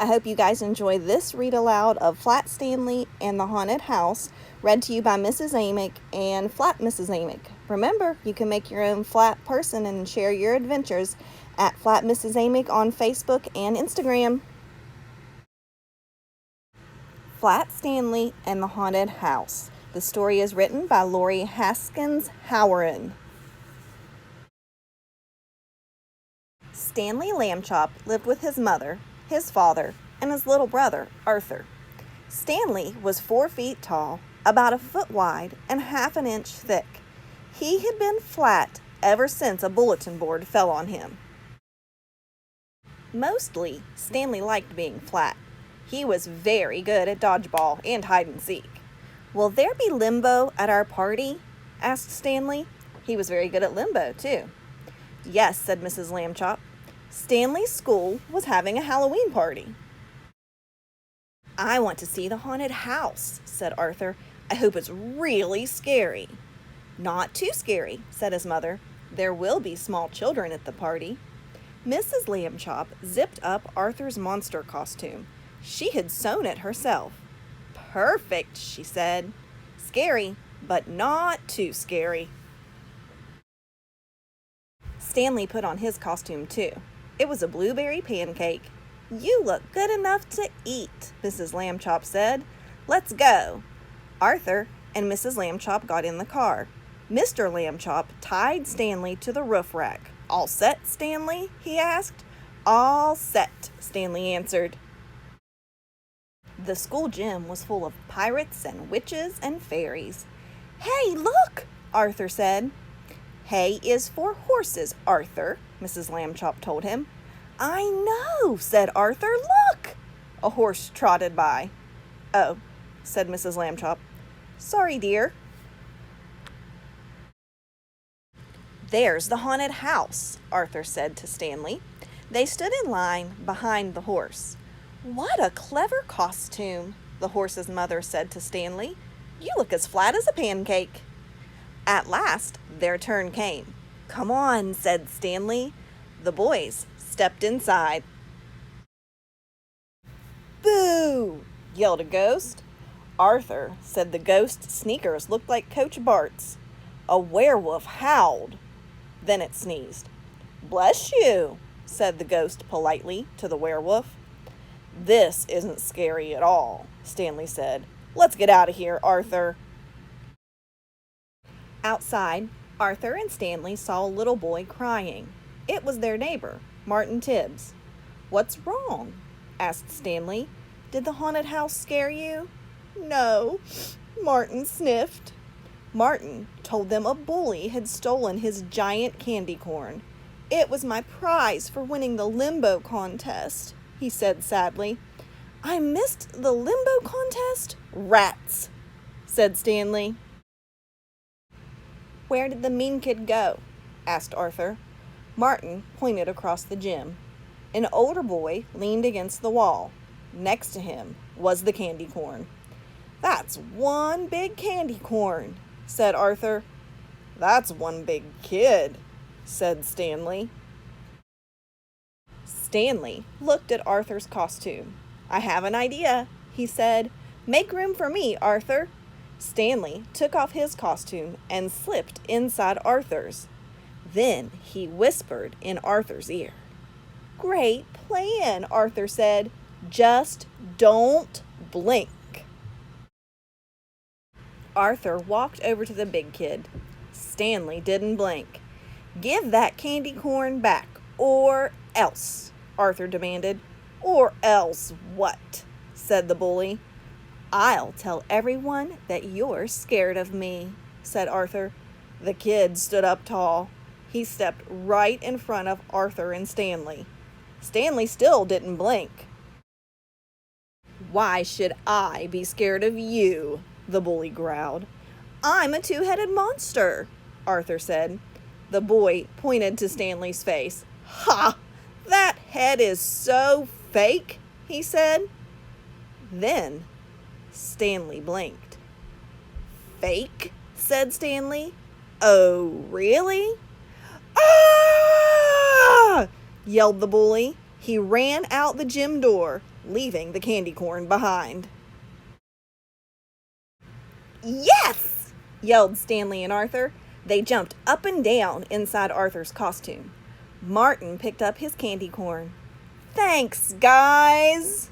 I hope you guys enjoy this read aloud of Flat Stanley and the Haunted House, read to you by Mrs. Amick and Flat Mrs. Amick. Remember, you can make your own flat person and share your adventures at Flat Mrs. Amick on Facebook and Instagram. Flat Stanley and the Haunted House. The story is written by Lori Haskins Howren. Stanley Lambchop lived with his mother, his father, and his little brother, Arthur. Stanley was 4 feet tall, about a foot wide, and half an inch thick. He had been flat ever since a bulletin board fell on him. Mostly, Stanley liked being flat. He was very good at dodgeball and hide and seek. "Will there be limbo at our party?" asked Stanley. He was very good at limbo, too. "Yes," said Mrs. Lambchop. Stanley's school was having a Halloween party. "I want to see the haunted house," said Arthur. "I hope it's really scary." "Not too scary," said his mother. "There will be small children at the party." Mrs. Lambchop zipped up Arthur's monster costume. She had sewn it herself. "Perfect," she said. "Scary, but not too scary." Stanley put on his costume, too. It was a blueberry pancake. "You look good enough to eat," Mrs. Lambchop said. "Let's go." Arthur and Mrs. Lambchop got in the car. Mr. Lambchop tied Stanley to the roof rack. "All set, Stanley?" he asked. "All set," Stanley answered. The school gym was full of pirates and witches and fairies. "Hey, look!" Arthur said. "Hay is for horses, Arthur," Mrs. Lambchop told him. "I know," said Arthur. "Look!" A horse trotted by. "Oh," said Mrs. Lambchop. "Sorry, dear." "There's the haunted house," Arthur said to Stanley. They stood in line behind the horse. "What a clever costume," the horse's mother said to Stanley. "You look as flat as a pancake." At last, their turn came. "Come on," said Stanley. The boys stepped inside. "Boo!" yelled a ghost. "Arthur," said the ghost's sneakers looked like Coach Bart's. A werewolf howled. Then it sneezed. "Bless you," said the ghost politely to the werewolf. "This isn't scary at all," Stanley said. "Let's get out of here, Arthur." Outside, Arthur and Stanley saw a little boy crying. It was their neighbor, Martin Tibbs. "What's wrong?" asked Stanley. "Did the haunted house scare you?" "No," Martin sniffed. Martin told them a bully had stolen his giant candy corn. "It was my prize for winning the limbo contest," he said sadly. "I missed the limbo contest?" "Rats," said Stanley. "Where did the mean kid go?" asked Arthur. Martin pointed across the gym. An older boy leaned against the wall. Next to him was the candy corn. "That's one big candy corn," said Arthur. "That's one big kid," said Stanley. Stanley looked at Arthur's costume. "I have an idea," he said. "Make room for me, Arthur." Stanley took off his costume and slipped inside Arthur's. Then he whispered in Arthur's ear. "Great plan," Arthur said. "Just don't blink." Arthur walked over to the big kid. Stanley didn't blink. "Give that candy corn back, or else," Arthur demanded. "Or else what?" said the bully. "I'll tell everyone that you're scared of me," said Arthur. The kid stood up tall. He stepped right in front of Arthur and Stanley. Stanley still didn't blink. "Why should I be scared of you?" the bully growled. "I'm a two-headed monster," Arthur said. The boy pointed to Stanley's face. "Ha! That head is so fake," he said. Then Stanley blinked. "Fake?" said Stanley. "Oh, really?" "Ah!" yelled the bully. He ran out the gym door, leaving the candy corn behind. Yes! Yelled Stanley and Arthur. They jumped up and down inside Arthur's costume. Martin picked up his candy corn. Thanks, guys!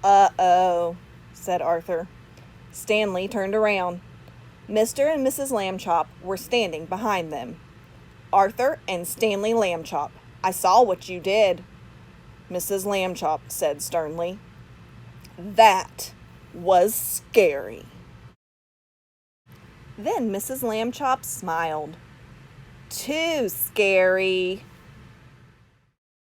Uh-oh, said Arthur. Stanley turned around. Mr. and Mrs. Lambchop were standing behind them. Arthur and Stanley Lambchop, I saw what you did, Mrs. Lambchop said sternly. That was scary. Then Mrs. Lambchop smiled. Too scary.